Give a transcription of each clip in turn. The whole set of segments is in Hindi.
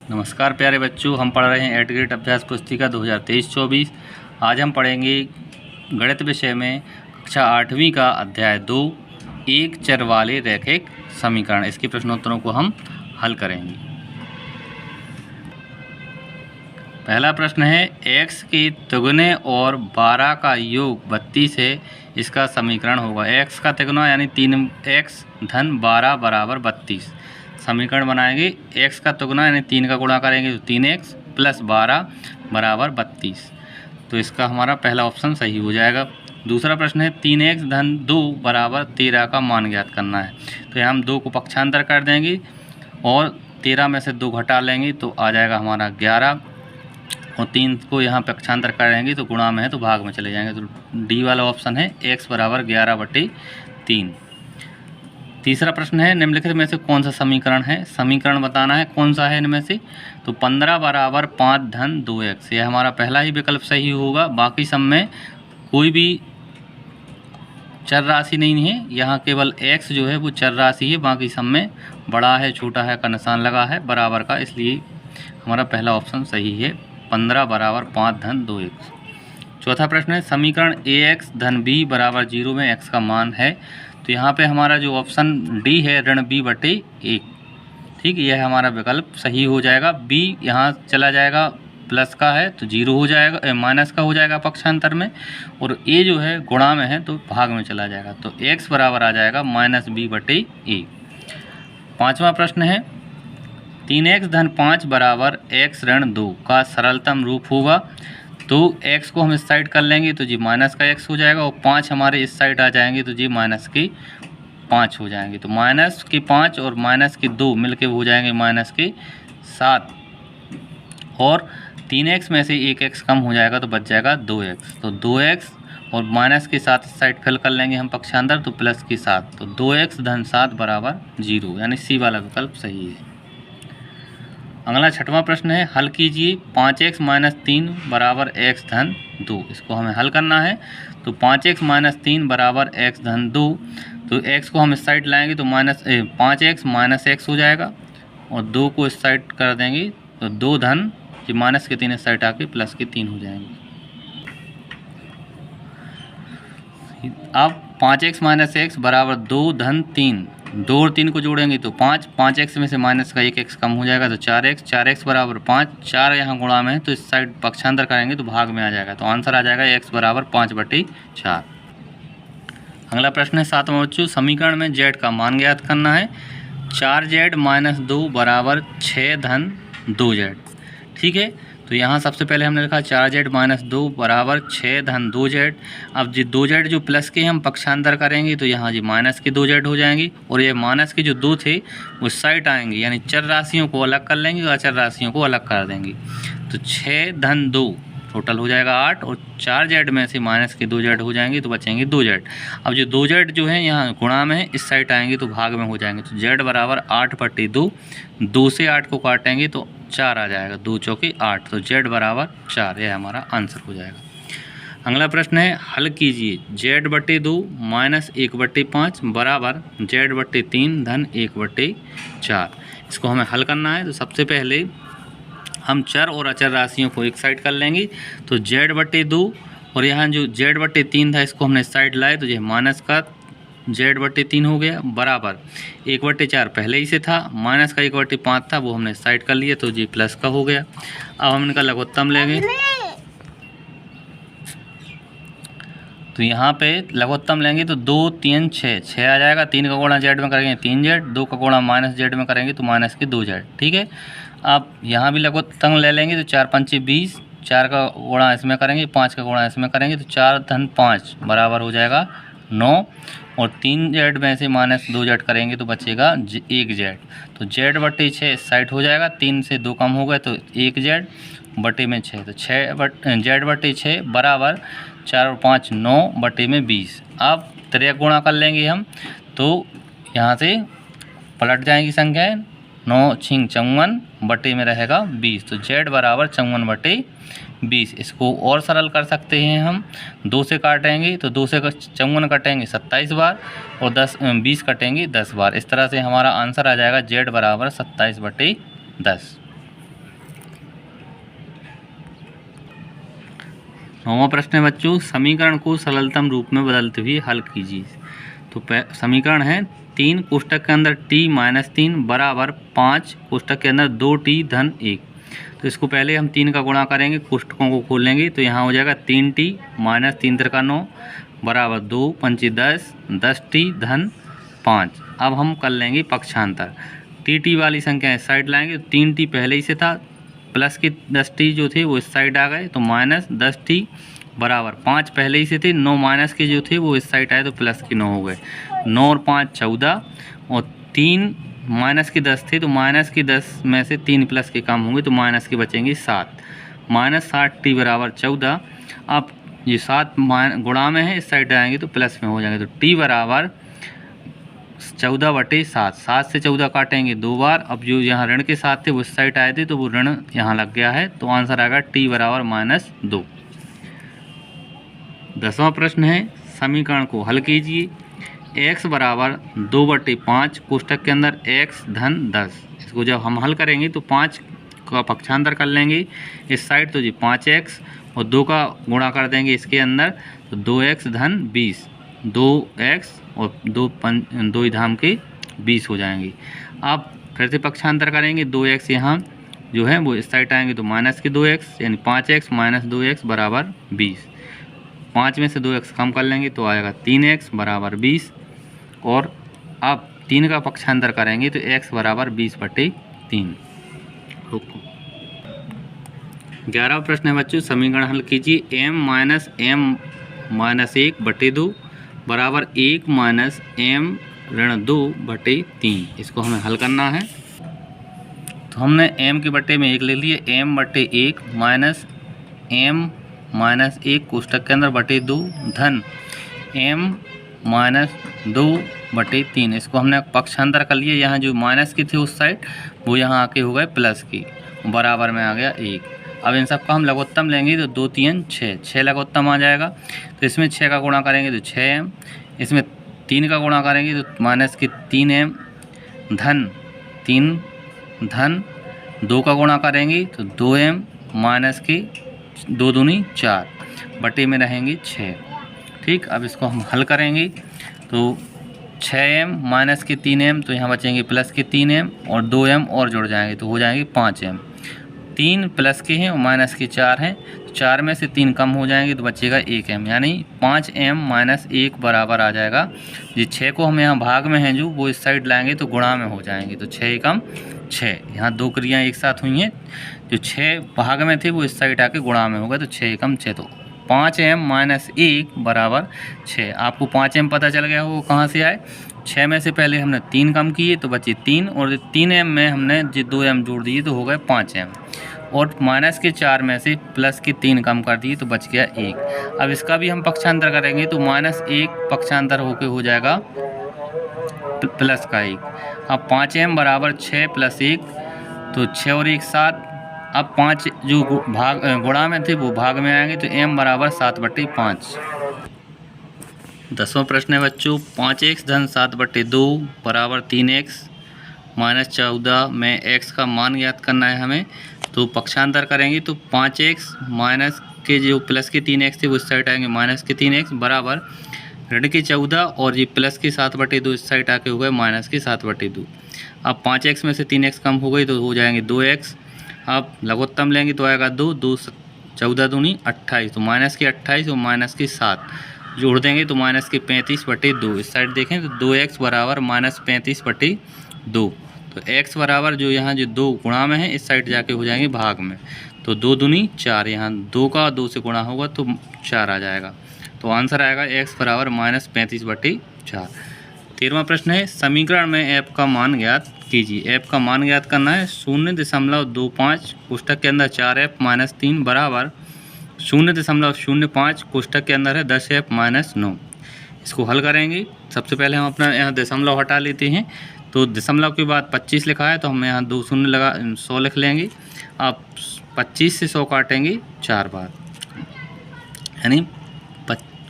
नमस्कार प्यारे बच्चों, हम पढ़ रहे हैं 8th ग्रेड अभ्यास पुस्तिका 2023-24। आज हम पढ़ेंगे गणित विषय में कक्षा 8वीं का अध्याय 2 एक चर वाले रैखिक समीकरण। इसके प्रश्नोत्तरों को हम हल करेंगे। पहला प्रश्न है x के तिगुने और 12 का योग 32 है, इसका समीकरण होगा। x का तिगुना यानी 3x धन 12 बराबर 32 समीकरण बनाएंगे। x का तिगुना यानी 3 का गुणा करेंगे तो 3x प्लस 12 बराबर 32। तो इसका हमारा पहला ऑप्शन सही हो जाएगा। दूसरा प्रश्न है 3x धन 2 बराबर 13 का मान ज्ञात करना है। तो यहाँ हम 2 को पक्षांतर कर देंगे और 13 में से 2 घटा लेंगे तो आ जाएगा हमारा 11, और 3 को यहाँ पक्षांतर करेंगे तो गुणा में है तो भाग में चले जाएंगे। तो डी वाला ऑप्शन है x बराबर 11/3। तीसरा प्रश्न है निम्नलिखित में से कौन सा समीकरण है, समीकरण बताना है कौन सा है इनमें से। तो 15 बराबर 5 धन 2x, यह हमारा पहला ही विकल्प सही होगा। बाकी सब में कोई भी चर राशि नहीं है, यहाँ केवल x जो है वो चर राशि है। बाकी सब में बड़ा है छोटा है का निशान लगा है बराबर का, इसलिए हमारा पहला ऑप्शन सही है 15 बराबर 5 धन 2x। चौथा प्रश्न है समीकरण ax धन b बराबर 0 में x का मान है। तो यहाँ पे हमारा जो ऑप्शन डी है ऋण b/1, ठीक, यह हमारा विकल्प सही हो जाएगा। b यहाँ चला जाएगा, प्लस का है तो 0 हो जाएगा, माइनस का हो जाएगा पक्षांतर में, और a जो है गुणा में है तो भाग में चला जाएगा। तो x बराबर आ जाएगा -b/a। पाँचवा प्रश्न है 3x धन 5 बराबर x ऋण 2 का सरलतम रूप होगा। तो x को हम इस साइड कर लेंगे तो जी माइनस का x हो जाएगा, और 5 हमारे इस साइड आ जाएंगे तो जी माइनस के 5 हो जाएंगे। तो माइनस के 5 और माइनस के 2 मिलके हो जाएंगे माइनस के 7, और 3x में से 1x कम हो जाएगा तो बच जाएगा 2x। तो 2x और माइनस के 7 इस साइड फिल कर लेंगे हम पक्षांतर तो प्लस के 7, तो 2x धन 7 बराबर 0, यानी सी वाला विकल्प सही है। अगला छठवां प्रश्न है हल कीजिए 5x - 3 बराबर x धन 2। इसको हमें हल करना है। तो 5x - 3 बराबर x धन 2, तो x को हम इस साइड लाएंगे तो 5x माइनस x हो जाएगा, और 2 को इस साइड कर देंगे तो 2 धन जी माइनस के 3 इस साइड आके प्लस के 3 हो जाएंगे। अब 5x - x बराबर 2 धन 3, 2 और 3 को जोड़ेंगे तो 5, 5x में से माइनस का 1x कम हो जाएगा तो 4x, 4x बराबर 5, 4 यहाँ गुणा में है तो इस साइड पक्षांतर करेंगे तो भाग में आ जाएगा। तो आंसर आ जाएगा x बराबर 5/4। अगला प्रश्न है 7वां बच्चों, समीकरण में z का मान ज्ञात करना है। 4z - 2 बराबर 6 धन 2z, ठीक है। तो यहाँ सबसे पहले हमने लिखा 4z - 2 बराबर 6 धन 2z। अब जी 2z जो प्लस के हम पक्षांतर करेंगे तो यहाँ जी माइनस के 2z हो जाएंगी, और ये माइनस के जो 2 थे वो साइड आएंगे, यानी चर राशियों को अलग कर लेंगे और अचर राशियों को अलग कर देंगे। तो 6 धन 2 टोटल हो जाएगा 8, और 4z में से माइनस के 2z हो जाएंगे तो बचेंगे 2z। अब जो 2z जो है यहाँ गुणा में है, इस साइड आएंगे तो भाग में हो जाएंगे। तो z बराबर 8/2, 2 से 8 को काटेंगे तो 4 आ जाएगा, 2 चौके 8, तो z बराबर 4, यह हमारा आंसर हो जाएगा। अगला प्रश्न है हल कीजिए z/2 - 1/5 बराबर z/3 धन 1/4। इसको हमें हल करना है। तो सबसे पहले हम चर और अचर राशियों को एक साइड कर लेंगे। तो z/2 और यहाँ जो z/3 था इसको हमने साइड लाए तो ये माइनस का z/3 हो गया, बराबर 1/4 पहले ही से था, माइनस का 1/5 था वो हमने साइड कर लिया तो जी प्लस का हो गया। अब हम इनका लघुत्तम लेंगे तो यहाँ पे लघुत्तम लेंगे तो 2 3 6, 6 आ जाएगा। 3 का गुणा z में करेंगे 3z, 2 का गुणा माइनस z में करेंगे तो माइनस के 2z, ठीक है। अब यहाँ भी लघुत्तम ले लेंगे तो 4 5 20, 4 का गुणा इसमें करेंगे, 5 का गुणा इसमें करेंगे तो 4 धन 5 बराबर हो जाएगा 9, और 3z में से माइनस 2z करेंगे तो बचेगा 1z। तो z/6 इस साइड हो जाएगा, 3 से 2 कम हो गए तो 1z बटे में 6, तो z/6 बराबर 4 और 5 9/20। अब त्रिक गुणा कर लेंगे हम तो यहाँ से पलट जाएंगी संख्याएँ, 9 6 54 बटे में रहेगा 20, तो z बराबर 54/20। इसको और सरल कर सकते हैं हम, 2 से काटेंगे तो 2 से 54 कटेंगे 27 बार, और 20 कटेंगे 10 बार। इस तरह से हमारा आंसर आ जाएगा z बराबर 27/10। 9वां प्रश्न है बच्चों, समीकरण को सरलतम रूप में बदलते हुए हल कीजिए। तो समीकरण है 3 कोष्ठक के अंदर t - 3 बराबर 5 कोष्ठक के अंदर 2t धन 1। तो इसको पहले हम 3 का गुणा करेंगे, कोष्ठकों को खोलेंगे तो यहाँ हो जाएगा 3t - 3 × 9 बराबर 2 × 10 10t धन 5। अब हम कर लेंगे पक्षांतर, टी वाली संख्या इस साइड लाएंगे तो 3t पहले ही से था, प्लस के 10t जो थे वो इस साइड आ गए तो -10t बराबर 5 पहले ही से थे, 9 माइनस के जो थे वो इस साइड आए तो प्लस के 9 हो गए। 9 और 5 14 और 3 माइनस के 10 थे तो माइनस के 10 में से 3 प्लस के कम होंगे तो माइनस के बचेंगे 7। -7t बराबर 14। अब ये 7 गुणा में है, इस साइड आएंगे तो प्लस में हो जाएंगे तो t बराबर 14/7। 7 से 14 काटेंगे 2 बार। अब जो यहाँ ऋण के साथ थे वो इस साइड आए थे तो वो ऋण यहाँ लग गया है तो आंसर आएगा t बराबर -2। 10वां प्रश्न है, समीकरण को हल कीजिए। x बराबर 2/5 कोष्ठक के अंदर x धन 10। इसको जब हम हल करेंगे तो 5 का पक्षांतर कर लेंगे इस साइड तो जी 5x और 2 का गुणा कर देंगे इसके अंदर तो 2x धन 20। 2x और 2 धाम के 20 हो जाएंगे। अब फिर से पक्षांतर करेंगे, 2x यहाँ जो है वो इस साइड आएंगे तो माइनस के 2x यानी 5x - 2x बराबर 20। 5 में से 2x कम कर लेंगे तो आएगा 3x बराबर 20। और अब 3 का पक्षांतर करेंगे तो x बराबर 20/3। 11वां प्रश्न है बच्चों, समीकरण हल कीजिए। m - m-1/2 बराबर 1 - m-2/3। इसको हमें हल करना है तो हमने m के बट्टे में 1 ले लिए, m/1 माइनस m-1 कोष्ठक के अंदर /2 धन m-2/3। इसको हमने पक्षांतर कर लिए, यहाँ जो माइनस के थे उस साइड वो यहाँ आके हो गए प्लस की, बराबर में आ गया 1। अब इन सब का हम लघुत्तम लेंगे तो 2 3 6 6 लघुत्तम आ जाएगा तो इसमें 6 का गुणा करेंगे तो 6m, इसमें 3 का गुणा करेंगे तो माइनस के 3m धन 3 धन 2 का गुणा करेंगे तो 2m माइनस के 2 दूनी 4 बटे में रहेंगे 6। ठीक, अब इसको हम हल करेंगे तो 6m माइनस के 3m तो यहाँ बचेंगे प्लस के 3m और 2m और जुड़ जाएंगे तो हो जाएंगे 5m। 3 प्लस के हैं और माइनस के 4 हैं तो 4 में से 3 कम हो जाएंगे तो बचेगा 1m, यानी 5m - 1 बराबर आ जाएगा। ये 6 को हम यहाँ भाग में हैं जो वो इस साइड लाएंगे तो गुणा में हो जाएंगे तो 6 एकम 6। यहाँ 2 क्रियाएँ एक साथ हुई हैं, जो 6 भाग में थे वो इस साइड आके गुणा में होगा तो 6 एकम 6। तो 5m - 1 बराबर 6। आपको 5m पता चल गया हो कहाँ से आए, 6 में से पहले हमने 3 कम किए तो बचे 3 और 3m में हमने जो 2m जोड़ दिए तो हो गए 5m और माइनस के 4 में से प्लस के 3 कम कर दिए तो बच गया 1। अब इसका भी हम पक्षांतर करेंगे तो -1 पक्षांतर होके हो जाएगा प्लस का 1। अब 5m बराबर 6 + 1 तो 6 और 1 7। अब 5 जो भाग गुणा में थे वो भाग में आएंगे तो m बराबर 7/5। 10वां प्रश्न है बच्चों, 5x धन 7/2 बराबर 3x - 14 में x का मान ज्ञात करना है हमें। तो पक्षांतर करेंगे तो 5x माइनस के जो प्लस के 3x थे वो इस साइड आएंगे माइनस के 3x बराबर ऋण के 14 और ये प्लस के 7/2 इस साइड आके हो गए माइनस के 7/2। अब 5x में से 3x कम हो गई तो हो जाएंगे 2x। अब लघुत्तम लेंगे तो आएगा 2 2 14 दूनी 28 तो माइनस के 28 और माइनस के 7 जोड़ देंगे तो माइनस के 35/2। इस साइड देखें तो 2x बराबर -35/2। तो x बराबर जो यहाँ जो 2 गुणा में है इस साइड जाके हो जाएंगे भाग में तो 2 दूनी 4, यहाँ 2 का 2 से गुणा होगा तो 4 आ जाएगा। तो आंसर आएगा x बराबर -35/4। 13वां प्रश्न है, समीकरण में f का मान ज्ञात कीजिए। f का मान ज्ञात करना है 0.25 कोष्ठक के अंदर 4f - 3 बराबर 0.05 कोष्ठक के अंदर है 10f - 9। इसको हल करेंगे। सबसे पहले हम अपना यहाँ दशमलव हटा लेते हैं तो दशमलव के बाद 25 लिखा है तो हम यहाँ 2 शून्य लगा 100 लिख लेंगे। अब 25 से 100 काटेंगे 4 बार, यानी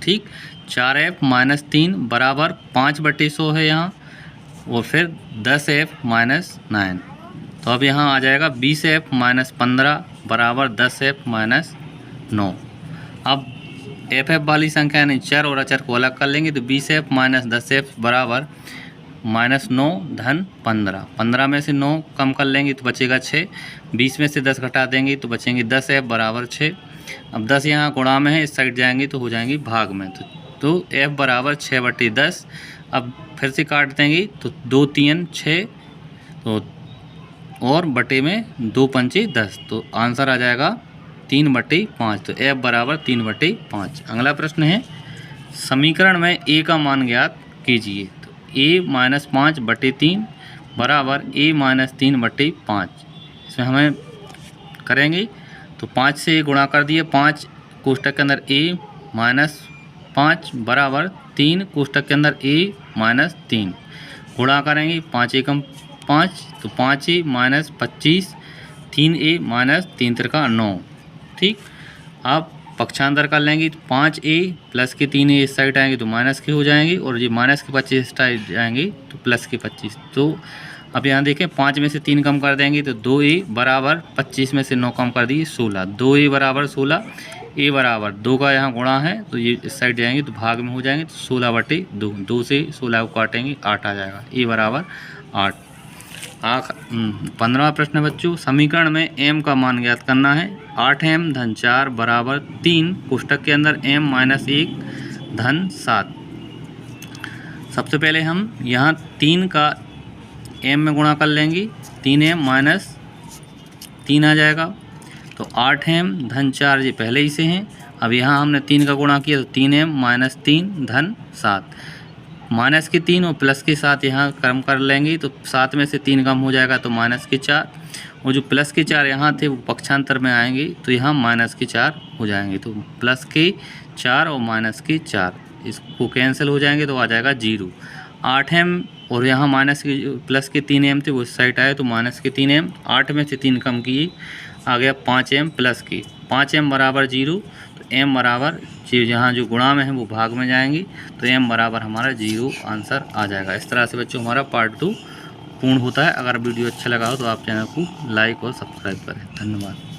ठीक 4f - 3 बराबर 5/100 है यहाँ और फिर 10f - 9। तो अब यहाँ आ जाएगा 20f - 15 बराबर 10f - 9। अब एफ एफ वाली संख्या यानी चर और अचर को अलग कर लेंगे तो 20f माइनस 10f बराबर -9 धन 15। 15 में से 9 कम कर लेंगे तो बचेगा 6। 20 में से 10 घटा देंगे तो बचेंगे 10f बराबर 6। अब 10 यहाँ गुणा में है, इस साइड जाएंगे तो हो जाएंगी भाग में, तो f बराबर 6/10। अब फिर से काट देंगे तो 2 3 6 तो और बटे में 2 पंचे 10, तो आंसर आ जाएगा 3/5। तो f बराबर 3/5। अगला प्रश्न है समीकरण में a का मान ज्ञात कीजिए। तो a - 5/3 बराबर a - 3/5। इसमें हमें करेंगे तो 5 से गुणा कर दिए, 5 कोष्ठक के अंदर a - 5 बराबर 3 कोष्ठक के अंदर a - 3 गुणा करेंगे, 5 एकम 5 तो 5a - 25 3a - 3 त्रिका 9। ठीक, अब पक्षांतर कर लेंगे तो 5a प्लस के 3a इस साइड आएंगे तो माइनस के हो जाएंगे, और ये माइनस के 25 इस साइड जाएंगे तो प्लस के 25। तो अब यहाँ देखें 5 में से 3 कम कर देंगे तो 2a बराबर 25 में से 9 कम कर दिए 16। 2a बराबर 16, a बराबर 2 का यहाँ गुणा है तो ये इस साइड जाएंगे तो भाग में हो जाएंगे, तो 16/2। 2 से 16 को काटेंगे 8 आ जाएगा, a बराबर 8। 15वां प्रश्न बच्चों समीकरण में m का मान ज्ञात करना है। 8m धन 4 बराबर 3 कोष्ठक के अंदर m - 1 धन 7। सबसे पहले हम यहाँ 3 का m में गुणा कर लेंगे, 3m - 3 आ जाएगा। तो 8m धन 4 ये पहले ही से हैं। अब यहाँ हमने 3 का गुणा किया तो 3m - 3 धन 7। माइनस के 3 और प्लस के 7 यहाँ कम कर लेंगे तो 7 में से 3 कम हो जाएगा तो -4, और जो प्लस के 4 यहाँ थे वो पक्षांतर में आएंगे तो यहाँ -4 हो जाएंगे। तो +4 और -4 इसको कैंसिल हो जाएंगे तो आ जाएगा 0। 8m और यहाँ प्लस के 3m थे वो इस साइड आए तो -3m। 8 में से 3 कम किए आ गया 5m प्लस के 5m बराबर 0। तो m बराबर यहाँ जो गुणा में है वो भाग में जाएंगी तो m बराबर हमारा 0 आंसर आ जाएगा। इस तरह से बच्चों हमारा पार्ट 2 पूर्ण होता है। अगर वीडियो अच्छा लगा हो तो आप चैनल को लाइक और सब्सक्राइब करें। धन्यवाद।